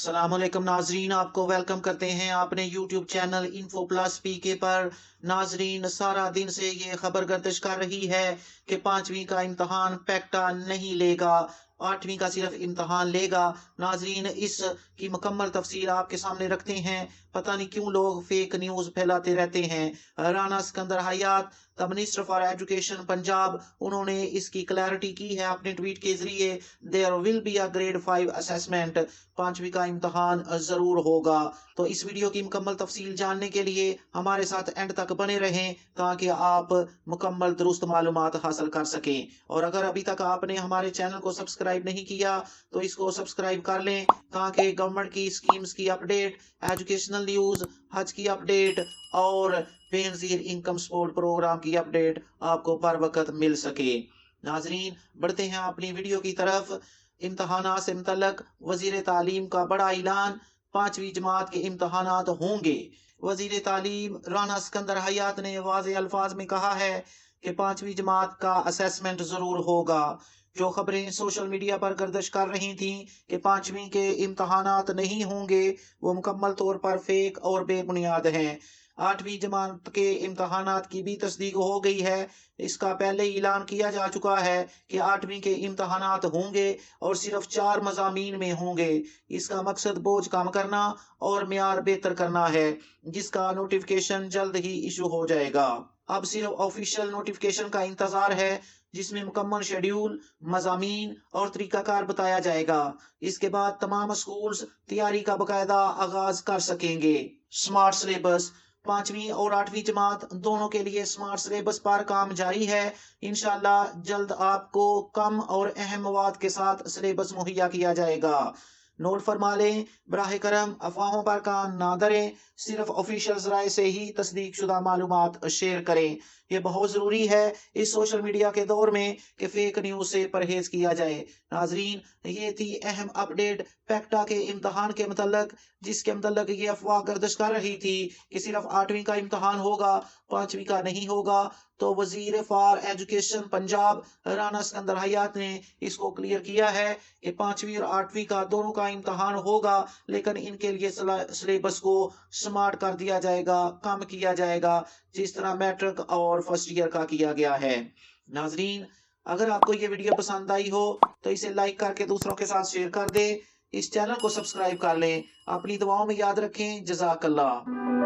अस्सलामुअलैकुम नाजरीन, आपको वेलकम करते हैं आपने यूट्यूब चैनल इन्फो प्लस पीके पर। नाजरीन, सारा दिन से ये खबर गर्दिश कर रही है कि 5वीं का इम्तहान पैक्टा नहीं लेगा, 8वीं का सिर्फ इम्तहान लेगा। नाजरीन, इस की मुकम्मल तफसील आपके सामने रखते हैं। पता नहीं क्यों लोग फेक न्यूज़ फैलाते रहते हैं। Rana Sikandar Hayat, the minister for education Punjab, उन्होंने इसकी क्लैरिटी की है अपने ट्वीट के जरिए। There will be a grade 5 assessment, 5वीं का इम्तहान जरूर होगा। तो इस वीडियो की मुकम्मल तफसील जानने के लिए हमारे साथ एंड तक बने रहें ताकि आप मुकम्मल दुरुस्त मालूमात हासिल कर सकें। और अगर अभी तक आपने हमारे चैनल को सब्सक्राइब नहीं किया तो इसको सब्सक्राइब कर लें ताकि गवर्नमेंट की स्कीम्स की अपडेट, एजुकेशनल न्यूज़, हज की अपडेट और बेनजीर इनकम सपोर्ट प्रोग्राम की अपडेट आपको बर वक्त मिल सके। नाजरीन, बढ़ते हैं अपनी वीडियो की तरफ। इम्तहानात से मुतल्लक वजीर तालीम का बड़ा ऐलान, 5वीं जमात के इम्तहानात होंगे। वजीर तालीम राना सिकंदर हयात ने वाज़ेह अल्फाज में कहा है कि 5वीं जमात का असेसमेंट जरूर होगा। जो खबरें सोशल मीडिया पर गर्दिश कर रही थीं कि 5वीं के इम्तहानात नहीं होंगे, वो मुकम्मल तौर पर फेक और बेबुनियाद हैं। 8वीं जमात के इम्तहानात की भी तस्दीक हो गई है। इसका पहले ही ऐलान किया जा चुका है कि 8वीं के इम्तहानात होंगे और सिर्फ 4 मज़ामीन में होंगे। इसका मकसद बोझ कम करना और मियार बेहतर करना है, जिसका नोटिफिकेशन जल्द ही इशू हो जाएगा। अब सिर्फ ऑफिशियल नोटिफिकेशन का इंतजार है, जिसमें मुकम्मल शेड्यूल, मज़ामीन और तरीकाकार बताया जाएगा। इसके बाद तमाम स्कूल्स तैयारी का बाकायदा आगाज कर सकेंगे। स्मार्ट सिलेबस, 5वीं और 8वीं जमात दोनों के लिए स्मार्ट सिलेबस पर काम जारी है। इंशाल्लाह जल्द आपको कम और अहम मवाद के साथ सिलेबस मुहैया किया जाएगा। नोट फरमा लें, बराह करम अफवाहों पर कान ना धरें, सिर्फ ऑफिशियल ज़राए से ही तस्दीक शुदा मालूमात शेयर करें। ये बहुत ज़रूरी है इस सोशल मीडिया के दौर में कि फेक न्यूज़ से परहेज किया जाए। नाजरीन, ये थी अहम अपडेट पैक्टा के इम्तहान के मतलब, जिसके मतलब ये अफवाह गर्दिश कर रही थी कि सिर्फ 8वीं का इम्तहान होगा, 5वीं का नहीं होगा। तो वजीर फॉर एजुकेशन पंजाब राना सिकंदर हयात ने इसको क्लियर किया है कि 5वीं और 8वीं का दोनों का इम्तहान होगा, लेकिन इनके लिए सिलेबस को स्मार्ट कर दिया जाएगा, कम किया जाएगा, जिस तरह मैट्रिक और फर्स्ट ईयर का किया गया है। नाजरीन, अगर आपको ये वीडियो पसंद आई हो तो इसे लाइक करके दूसरों के साथ शेयर कर दें। इस चैनल को सब्सक्राइब कर लें। अपनी दुआओं में याद रखें। जज़ाकल्लाह।